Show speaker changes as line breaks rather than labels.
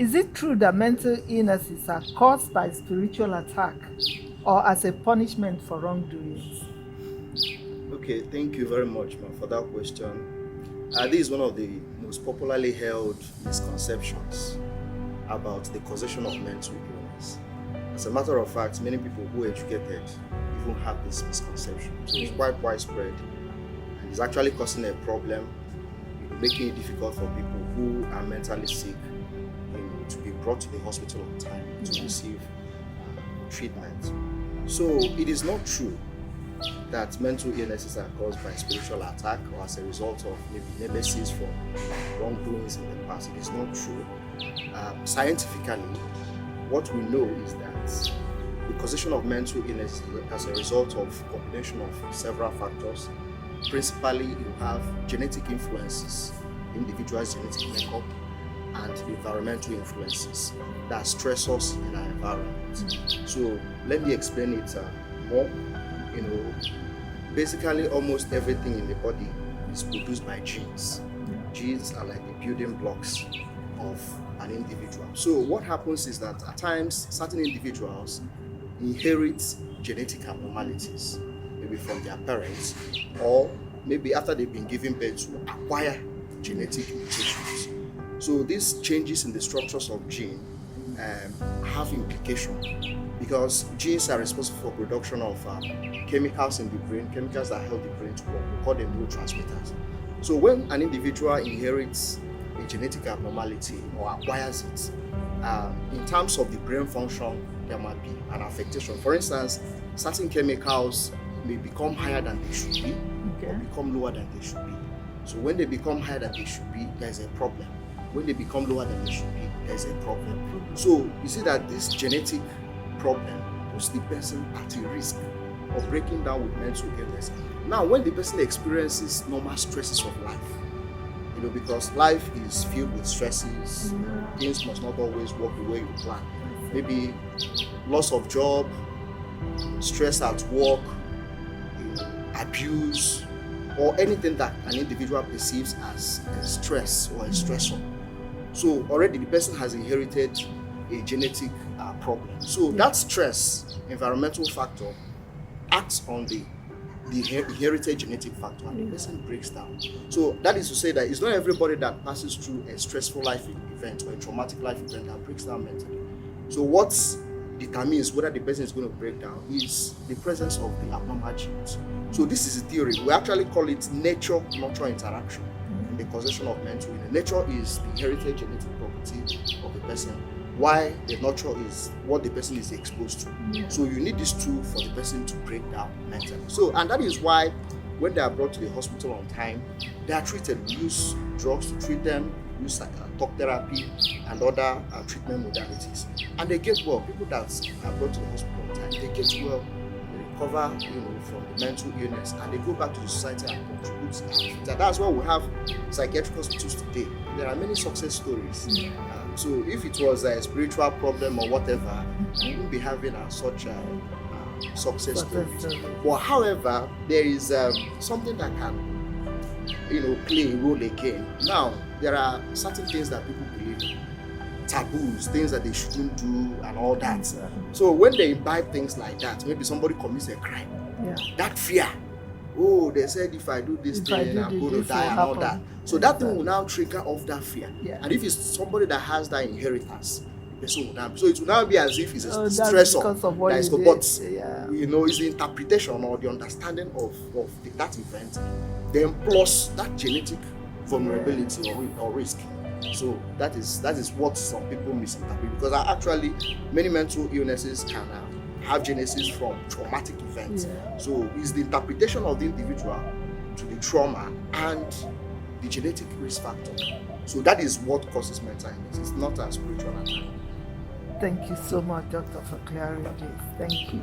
Is it true that mental illnesses are caused by spiritual attack or as a punishment for wrongdoings?
Okay, thank you very much, ma, for that question. This is one of the most popularly held misconceptions about the causation of mental illness. As a matter of fact, many people who are educated even have this misconception. So it's quite widespread and it's actually causing a problem, making it difficult for people who are mentally sick, to be brought to the hospital on time to receive treatment. So it is not true that mental illnesses are caused by spiritual attack or as a result of maybe nemesis from wrongdoings in the past. It is not true. Scientifically, what we know is that the causation of mental illness is as a result of a combination of several factors. Principally, you have genetic influences, individual's genetic makeup, and environmental influences, that stressors in our environment. So let me explain it more. Basically almost everything in the body is produced by genes. Genes are like the building blocks of an individual. So what happens is that at times certain individuals inherit genetic abnormalities, maybe from their parents, or maybe after they've been given birth to acquire genetic mutations. So these changes in the structures of gene have implication because genes are responsible for production of chemicals in the brain, chemicals that help the brain to work. We call them neurotransmitters. So when an individual inherits a genetic abnormality or acquires it, in terms of the brain function, there might be an affectation. For instance, certain chemicals may become higher than they should be, or become lower than they should be. So when they become higher than they should be, there's a problem. When they become lower than they should be, there's a problem. So you see that this genetic problem puts the person at a risk of breaking down with mental illness. Now, when the person experiences normal stresses of life, because life is filled with stresses, things must not always work the way you plan. Maybe loss of job, stress at work, abuse, or anything that an individual perceives as a stress or a stressor. So already the person has inherited a genetic problem. So that stress, environmental factor, acts on the inherited genetic factor and the person breaks down. So that is to say that it's not everybody that passes through a stressful life event or a traumatic life event that breaks down mentally. So what determines whether the person is going to break down is the presence of the abnormal genes. So this is a theory. We actually call it nature-nurture interaction in the causation of mental illness. Nature is the inherited genetic property of the person, while the nurture is what the person is exposed to. So you need these two for the person to break down mentally. So, and that is why when they are brought to the hospital on time, they are treated. We use drugs to treat them, use talk therapy and other treatment modalities, and they get well. People that are brought to the hospital on time, they get well, they recover, from the mental illness, and they go back to the society and contribute. That's why we have psychiatric hospitals today. There are many success stories. So if it was a spiritual problem or whatever, we wouldn't be having such success stories. But however, there is something that can, play a role again. Now, there are certain things that people believe in, taboos, things that they shouldn't do, and all that. So when they imbibe things like that, maybe somebody commits a crime, that fear. Oh, they said if I do this thing, I'm going to die and all that. So that thing will now trigger off that fear. And if it's somebody that has that inheritance, the person will now. So it will now be as if it's a stressor. But it's the interpretation or the understanding of that event, then plus that genetic vulnerability or risk. So that is what some people misinterpret, because actually many mental illnesses can have genesis from traumatic events. So it's the interpretation of the individual to the trauma and the genetic risk factor. So that is what causes mental illness. It's not a spiritual attack.
Thank you so much, Doctor, for clearing this. Thank you.